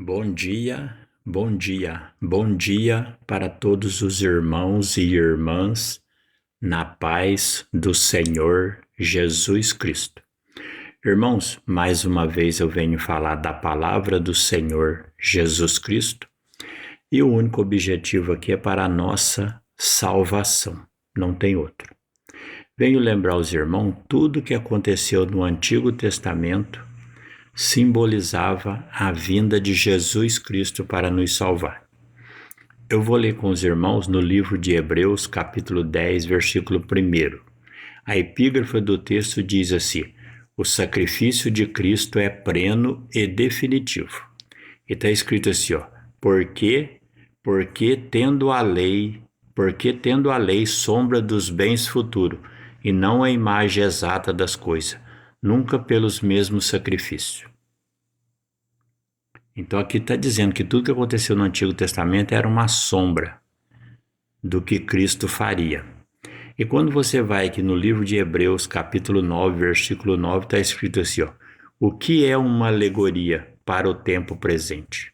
Bom dia, bom dia, bom dia para todos os irmãos e irmãs na paz do Senhor Jesus Cristo. Irmãos, mais uma vez eu venho falar da palavra do Senhor Jesus Cristo e o único objetivo aqui é para a nossa salvação, não tem outro. Venho lembrar aos irmãos tudo o que aconteceu no Antigo Testamento simbolizava a vinda de Jesus Cristo para nos salvar. Eu vou ler com os irmãos no livro de Hebreus, capítulo 10, versículo 1. A epígrafe do texto diz assim: o sacrifício de Cristo é pleno e definitivo. E está escrito assim, porque tendo a lei sombra dos bens futuros, e não a imagem exata das coisas, nunca pelos mesmos sacrifícios. Então aqui está dizendo que tudo que aconteceu no Antigo Testamento era uma sombra do que Cristo faria. E quando você vai aqui no livro de Hebreus, capítulo 9, versículo 9, está escrito assim, o que é uma alegoria para o tempo presente?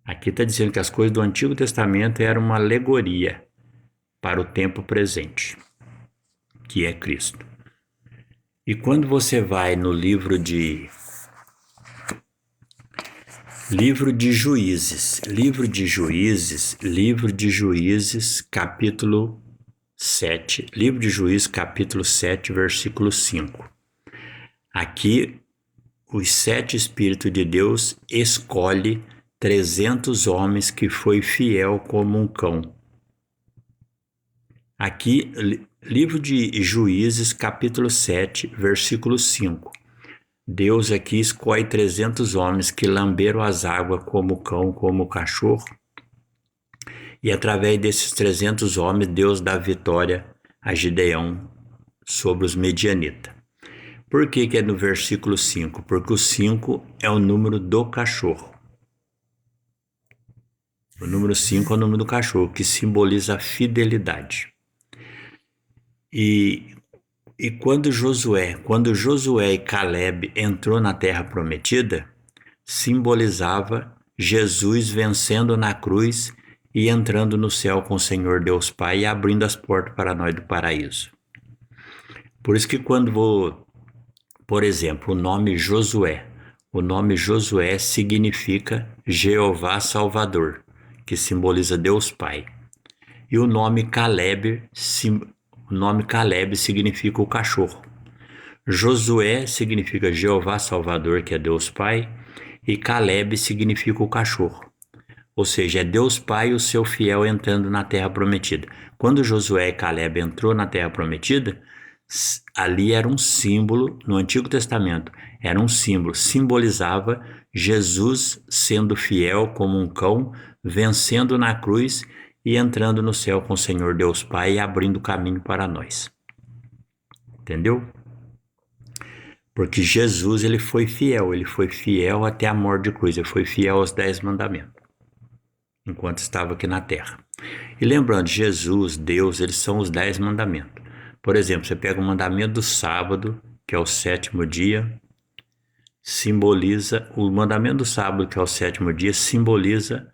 Aqui está dizendo que as coisas do Antigo Testamento eram uma alegoria para o tempo presente, que é Cristo. E quando você vai no livro de Juízes, capítulo 7, livro de Juízes, capítulo 7, versículo 5. Aqui, os 7 Espíritos de Deus escolhe 300 homens que foi fiel como um cão. Aqui, livro de Juízes, capítulo 7, versículo 5. Deus aqui escolhe 300 homens que lamberam as águas como cão, como cachorro. E através desses 300 homens, Deus dá vitória a Gideão sobre os medianitas. Por que é no versículo 5? Porque o 5 é o número do cachorro. O número 5 é o número do cachorro, que simboliza a fidelidade. E quando Josué e Caleb entrou na terra prometida, simbolizava Jesus vencendo na cruz e entrando no céu com o Senhor Deus Pai e abrindo as portas para nós do paraíso. Por isso que por exemplo, o nome Josué significa Jeová Salvador, que simboliza Deus Pai. E o nome Caleb significa o cachorro. Josué significa Jeová Salvador, que é Deus Pai, e Caleb significa o cachorro. Ou seja, é Deus Pai e o seu fiel entrando na terra prometida. Quando Josué e Caleb entrou na terra prometida, ali era um símbolo, no Antigo Testamento, era um símbolo, simbolizava Jesus sendo fiel como um cão, vencendo na cruz e entrando no céu com o Senhor Deus Pai e abrindo caminho para nós. Entendeu? Porque Jesus, ele foi fiel até a morte de cruz, ele foi fiel aos 10 mandamentos, enquanto estava aqui na terra. E lembrando, Jesus, Deus, eles são os 10 mandamentos. Por exemplo, você pega o mandamento do sábado, que é o 7º dia, o mandamento do sábado, que é o 7º dia, simboliza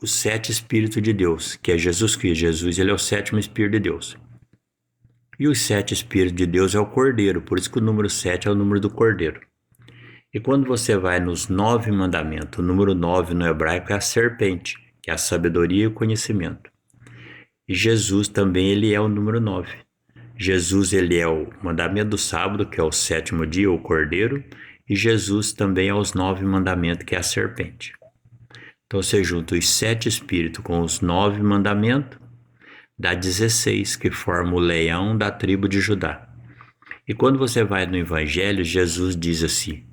os 7 Espíritos de Deus, que é Jesus Cristo. Jesus, ele é o 7º Espírito de Deus. E os 7 Espíritos de Deus é o Cordeiro, por isso que o número 7 é o número do Cordeiro. E quando você vai nos 9 mandamentos, o número 9 no hebraico é a serpente, que é a sabedoria e o conhecimento. E Jesus também, ele é o número 9. Jesus, ele é o mandamento do sábado, que é o 7º dia, o Cordeiro, e Jesus também é os 9 mandamentos, que é a serpente. Então você junta os 7 Espíritos com os 9 mandamentos, dá 16, que forma o leão da tribo de Judá. E quando você vai no Evangelho, Jesus diz assim: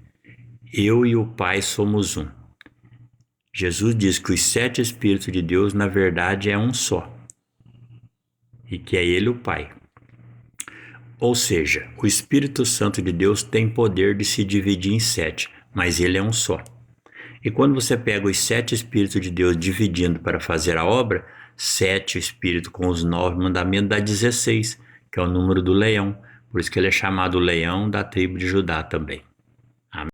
eu e o Pai somos um. Jesus diz que os 7 Espíritos de Deus, na verdade, é um só, e que é ele o Pai. Ou seja, o Espírito Santo de Deus tem poder de se dividir em 7, mas ele é um só. E quando você pega os 7 Espíritos de Deus dividindo para fazer a obra, 7 Espíritos com os 9 mandamentos dá 16, que é o número do leão. Por isso que ele é chamado leão da tribo de Judá também.